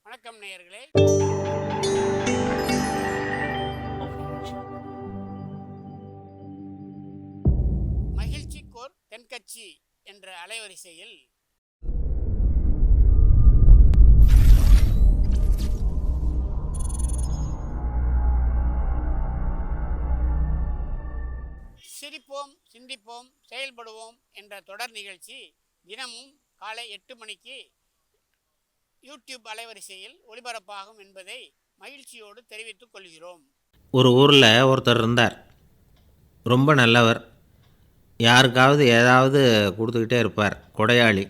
வணக்கம் நேயர்களே. மகிழ்ச்சிக்கோர் தென்கட்சி என்ற அலைவரிசையில் சிரிப்போம், சிந்திப்போம், செயல்படுவோம் என்ற தொடர் நிகழ்ச்சி தினமும் காலை 8 மணிக்கு யூடியூப் அலைவரிசையில் ஒளிபரப்பாகும் என்பதை மகிழ்ச்சியோடு தெரிவித்துக் கொள்கிறோம். ஒரு ஊரில் ஒருத்தர் இருந்தார். ரொம்ப நல்லவர். யாருக்காவது ஏதாவது கொடுத்துக்கிட்டே இருப்பார். கொடையாளி.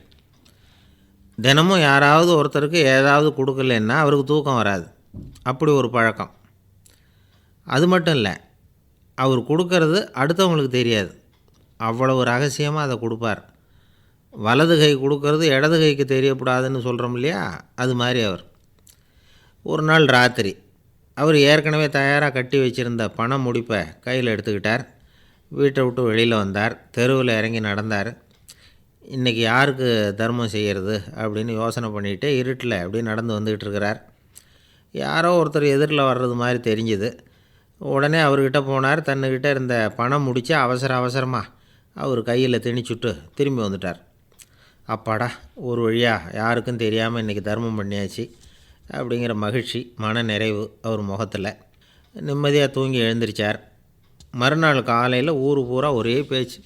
தினமும் யாராவது ஒருத்தருக்கு ஏதாவது கொடுக்கலன்னா அவருக்கு தூக்கம் வராது. அப்படி ஒரு பழக்கம். அது மட்டும் இல்லை, அவர் கொடுக்கறது அடுத்தவங்களுக்கு தெரியாது. அவ்வளவு ரகசியமாக அதை கொடுப்பார். வலது கை கொடுக்கறது இடது கைக்கு தெரியக்கூடாதுன்னு சொல்கிறோம் இல்லையா, அது மாதிரி அவர். ஒரு நாள் ராத்திரி அவர் ஏற்கனவே தயாராக கட்டி வச்சுருந்த பணம் முடிப்பை கையில் எடுத்துக்கிட்டார். வீட்டை விட்டு வெளியில் வந்தார். தெருவில் இறங்கி நடந்தார். இன்றைக்கி யாருக்கு தர்மம் செய்கிறது அப்படின்னு யோசனை பண்ணிவிட்டு இருட்டில் அப்படி நடந்து வந்துக்கிட்டு இருக்கிறார். யாரோ ஒருத்தர் எதிரில் வர்றது மாதிரி தெரிஞ்சுது. உடனே அவர்கிட்ட போனார். தன்னுக்கிட்ட இருந்த பணம் முடித்து அவசரமாக அவர் கையில் திணிச்சுட்டு திரும்பி வந்துட்டார். அப்பாடா, ஒரு வழியாக யாருக்கும் தெரியாமல் இன்றைக்கி தர்மம் பண்ணியாச்சு அப்படிங்கிற மகிழ்ச்சி, மன நிறைவு அவர் முகத்தில். நிம்மதியாக தூங்கி எழுந்திரிச்சார். மறுநாள் காலையில் ஊர் பூரா ஒரே பேச்சு.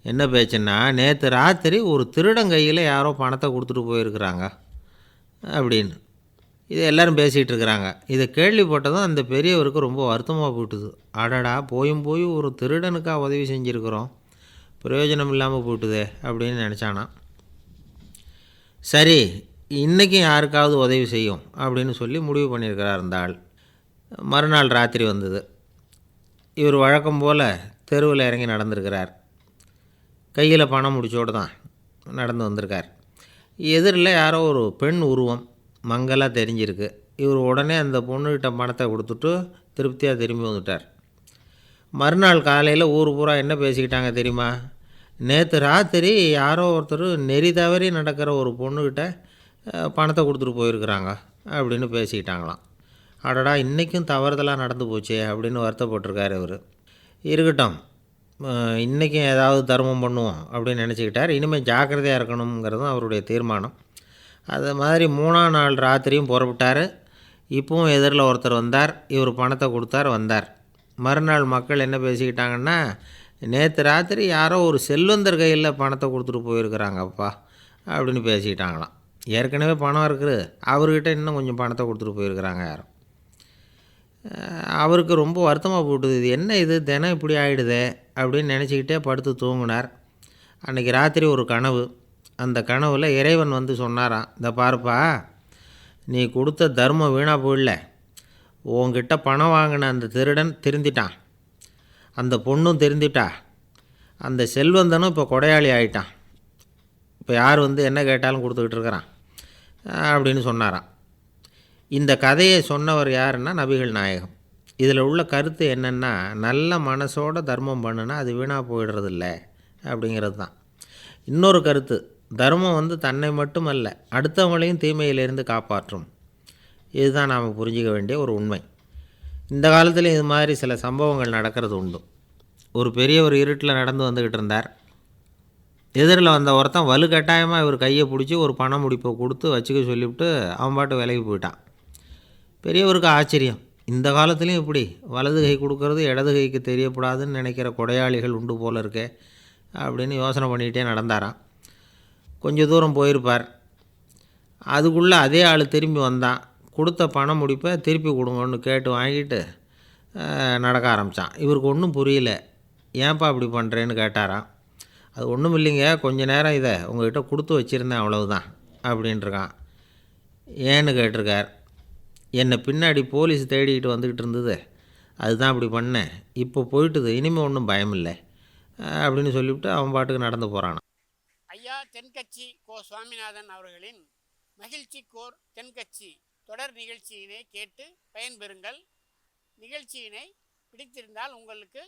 என்ன பேச்சுன்னா, நேற்று ராத்திரி ஒரு திருடன் கையில் யாரோ பணத்தை கொடுத்துட்டு போயிருக்கிறாங்க அப்படின்னு. இதை எல்லோரும் பேசிகிட்டு இருக்கிறாங்க. இதை கேள்விப்பட்டதும் அந்த பெரியவருக்கு ரொம்ப வருத்தமாக போட்டுது. அடடா, போய் ஒரு திருடனுக்காக உதவி செஞ்சுருக்கிறோம், பிரயோஜனம் இல்லாமல் போட்டுதே அப்படின்னு நினச்சானா. சரி, இன்றைக்கும் யாருக்காவது உதவி செய்யும் அப்படின்னு சொல்லி முடிவு பண்ணியிருக்கிறார் இந்த ஆள். மறுநாள் ராத்திரி வந்தது. இவர் வழக்கம் போல் தெருவில் இறங்கி நடந்திருக்கிறார். கையில் பணம் முடிச்சோடு தான் நடந்து வந்திருக்கார். எதிரில் யாரோ ஒரு பெண் உருவம் மங்கலாக தெரிஞ்சிருக்கு. இவர் உடனே அந்த பொண்ணுக்கிட்ட பணத்தை கொடுத்துட்டு திருப்தியாக திரும்பி வந்துட்டார். மறுநாள் காலையில் ஊர் பூரா என்ன பேசிக்கிட்டாங்க தெரியுமா? நேற்று ராத்திரி யாரோ ஒருத்தர் நெறி தவறி நடக்கிற ஒரு பொண்ணுக்கிட்ட பணத்தை கொடுத்துட்டு போயிருக்கிறாங்க அப்படின்னு பேசிக்கிட்டாங்களாம். அடடா, இன்றைக்கும் தவறுதலாக நடந்து போச்சே அப்படின்னு வருத்தப்பட்டிருக்கார் இவர். இருக்கட்டும், இன்றைக்கும் ஏதாவது தர்மம் பண்ணுவோம் அப்படின்னு நினச்சிக்கிட்டார். இனிமேல் ஜாக்கிரதையாக இருக்கணுங்கிறதும் அவருடைய தீர்மானம். அது மாதிரி 3ஆம் நாள் ராத்திரியும் புறப்பட்டார். இப்பவும் எதிரில் ஒருத்தர் வந்தார். இவர் பணத்தை கொடுத்தார், வந்தார். மறுநாள் மக்கள் என்ன பேசிக்கிட்டாங்கன்னா, நேற்று ராத்திரி யாரோ ஒரு செல்வந்தர் கையில் பணத்தை கொடுத்துட்டு போயிருக்கிறாங்கப்பா அப்படின்னு பேசிக்கிட்டாங்களாம். ஏற்கனவே பணம் இருக்குது, அவர்கிட்ட இன்னும் கொஞ்சம் பணத்தை கொடுத்துட்டு போயிருக்கிறாங்க யாரும். அவருக்கு ரொம்ப வருத்தமாக போட்டுது. இது என்ன, இது தினம் இப்படி ஆகிடுதே அப்படின்னு நினச்சிக்கிட்டே படுத்து தூங்கினார். அன்றைக்கி ராத்திரி ஒரு கனவு. அந்த கனவில் இறைவன் வந்து சொன்னாராம், இந்த பாருப்பா, நீ கொடுத்த தர்மம் வீணாக போயிடல. உங்ககிட்ட பணம் வாங்கின அந்த திருடன் திருந்திட்டான், அந்த பொண்ணும் திருந்திட்டா, அந்த செல்வந்தனும் இப்போ கொடையாளி ஆகிட்டான். இப்போ யார் வந்து என்ன கேட்டாலும் கொடுத்துக்கிட்டு இருக்கிறான் அப்படின்னு சொன்னாராம். இந்த கதையை சொன்னவர் யாருன்னா நபிகள் நாயகம். இதில் உள்ள கருத்து என்னென்னா, நல்ல மனசோட தர்மம் பண்ணுனா அது வீணாக போயிடுறதில்ல அப்படிங்கிறது தான். இன்னொரு கருத்து, தர்மம் வந்து தன்னை மட்டுமல்ல அடுத்தவங்களையும் தீமையிலிருந்து காப்பாற்றும். இதுதான் நாம் புரிஞ்சிக்க வேண்டிய ஒரு உண்மை. இந்த காலத்தில் இது மாதிரி சில சம்பவங்கள் நடக்கிறது உண்டு. ஒரு பெரியவர் இருட்டில் நடந்து வந்துக்கிட்டு இருந்தார். எதிரில் வந்த ஒருத்தன் வலுக்கட்டாயமாக இவர் கையை பிடிச்சி ஒரு பண முடிப்பை கொடுத்து வச்சுக்க சொல்லிவிட்டு அவன் பாட்டு விலகி போயிட்டான். பெரியவருக்கு ஆச்சரியம். இந்த காலத்துலேயும் இப்படி வலது கை கொடுக்கறது இடது கைக்கு தெரியக்கூடாதுன்னு நினைக்கிற கொடையாளிகள் உண்டு போல இருக்கே அப்படின்னு யோசனை பண்ணிகிட்டே நடந்தாராம். கொஞ்சம் தூரம் போயிருப்பார். அதுக்குள்ளே அதே ஆள் திரும்பி வந்தான். கொடுத்த பண முடிப்பை திருப்பி கொடுங்கன்னு கேட்டு வாங்கிட்டு நடக்க ஆரம்பித்தான். இவருக்கு ஒன்றும் புரியல. ஏன்ப்பா இப்படி பண்ணுறேன்னு கேட்டாராம். அது ஒன்றும் இல்லைங்க, கொஞ்ச நேரம் இதை உங்கள்கிட்ட கொடுத்து வச்சுருந்தேன், அவ்வளவுதான் அப்படின்ட்டுருக்கான். ஏன்னு கேட்டிருக்கார். என்னை பின்னாடி போலீஸ் தேடிக்கிட்டு வந்துக்கிட்டு இருந்தது, அதுதான் இப்படி பண்ணேன், இப்போ போயிட்டுது, இனிமேல் ஒன்றும் பயம் இல்லை அப்படின்னு சொல்லிவிட்டு அவன் பாட்டுக்கு நடந்து போகிறான். ஐயா தென்கட்சி கோ சுவாமிநாதன் அவர்களின் மகிழ்ச்சிக்கோர் தென்கட்சி தொடர் நிகழ்ச்சியினை கேட்டு பயன்பெறுங்கள். நிகழ்ச்சியினை பிடித்திருந்தால் உங்களுக்கு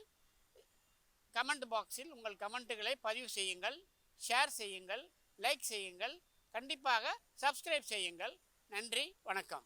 கமெண்ட் பாக்ஸில் உங்கள் கமெண்ட்டுகளை பதிவு செய்யுங்கள், ஷேர் செய்யுங்கள், லைக் செய்யுங்கள், கண்டிப்பாக சப்ஸ்கிரைப் செய்யுங்கள். நன்றி, வணக்கம்.